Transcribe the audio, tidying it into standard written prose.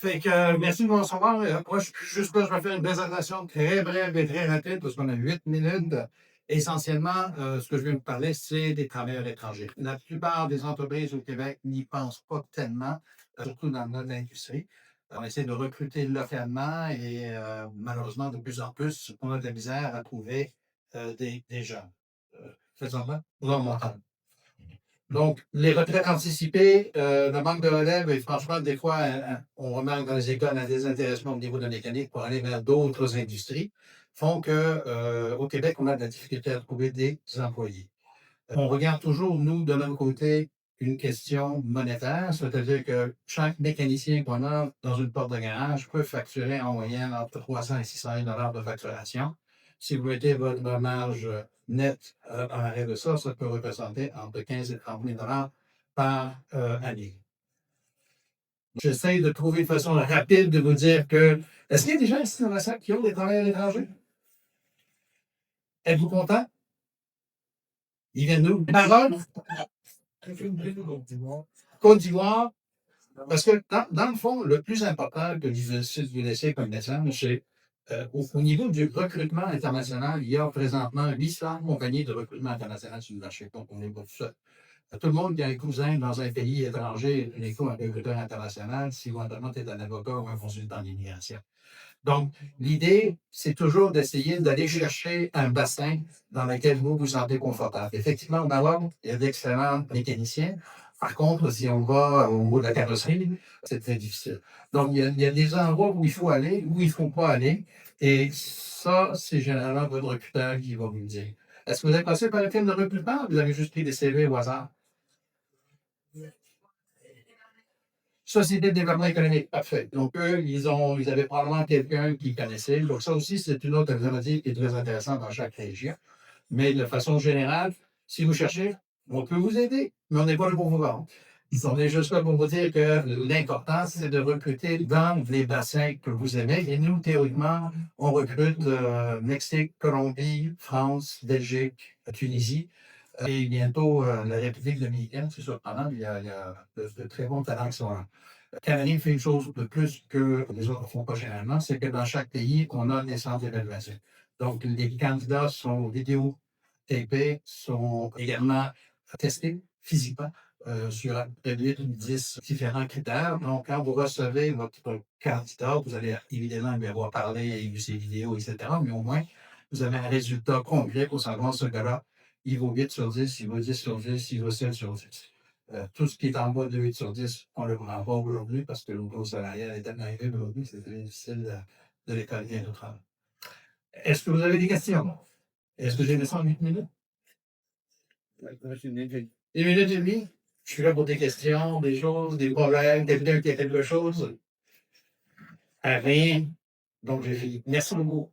Fait que, merci de me recevoir. Moi, je suis juste là, je vais faire une présentation très brève et très rapide parce qu'on a 8 minutes. Essentiellement, ce que je viens de vous parler, c'est des travailleurs étrangers. La plupart des entreprises au Québec n'y pensent pas tellement, surtout dans notre industrie. On essaie de recruter localement et malheureusement, de plus en plus, on a de la misère à trouver des jeunes. Présentement, vous en m'entendez. Donc, les retraites anticipées, le manque de relève, et franchement, des fois, on remarque dans les écoles un désintéressement au niveau de la mécanique pour aller vers d'autres industries, font que au Québec, on a de la difficulté à trouver des employés. On regarde toujours, nous, de notre côté, une question monétaire, c'est-à-dire que chaque mécanicien qu'on a dans une porte de garage peut facturer en moyenne entre 300 et 600 $ de facturation. Si vous mettez votre marge nette en arrêt de ça, ça peut représenter entre 15 et 30 000 $ par année. J'essaie de trouver une façon rapide de vous dire que. Est-ce qu'il y a des gens ici dans la salle qui ont des travailleurs étrangers? Êtes-vous content? Ils viennent d'où? Maroc? Côte d'Ivoire? Parce que dans le fond, le plus important que vous laissez comme message, c'est au niveau du recrutement international, il y a présentement 800 compagnies de recrutement international sur le marché. Donc, on n'est pas tout seul. Tout le monde qui a un cousin dans un pays étranger, il faut un recruteur international si éventuellement tu es un avocat ou un consultant d'immigration. Donc, l'idée, c'est toujours d'essayer d'aller chercher un bassin dans lequel vous vous sentez confortable. Effectivement, au Maroc, il y a d'excellents mécaniciens. Par contre, si on va au bout de la carrosserie, c'est très difficile. Donc, il y a des endroits où il faut aller, où il ne faut pas aller. Et ça, c'est généralement votre recruteur qui va vous le dire. Est-ce que vous avez passé par un film de recrutement ou vous avez juste pris des CV au hasard? Société de développement économique, parfait. Donc, eux, ils avaient probablement quelqu'un qu'ils connaissaient. Donc, ça aussi, c'est une autre alternative qui est très intéressante dans chaque région. Mais de façon générale, si vous cherchez, on peut vous aider, mais on n'est pas là pour vous vendre. On est juste là pour vous dire que l'important, c'est de recruter dans les bassins que vous aimez. Et nous, théoriquement, on recrute Mexique, Colombie, France, Belgique, Tunisie. Et bientôt, la République dominicaine, c'est surprenant, il y a de très bons talents qui sont là. Le Canadien fait une chose de plus que les autres ne font pas généralement, c'est que dans chaque pays, on a des centres d'évaluation. Donc, les candidats sont vidéo tapés, sont également testés physiquement sur à peu près 8 ou 10 différents critères. Donc, quand vous recevez votre candidat, vous allez évidemment lui avoir parlé, il a vu ses vidéos, etc., mais au moins, vous avez un résultat concret pour savoir ce gars-là il vaut 8 sur 10, il vaut 10 sur 10, il vaut 7 sur 10. Tout ce qui est en bas de 8 sur 10, on ne le prend pas aujourd'hui parce que le niveau salarial est tellement élevé aujourd'hui, c'est très difficile de les connaître au travail. Est-ce que vous avez des questions? Est-ce que j'ai laissé en 8 minutes? Une minute et demie? Je suis là pour des questions, des choses, des problèmes, quelqu'un qui a quelque chose. Rien. Donc, j'ai fini. Merci beaucoup.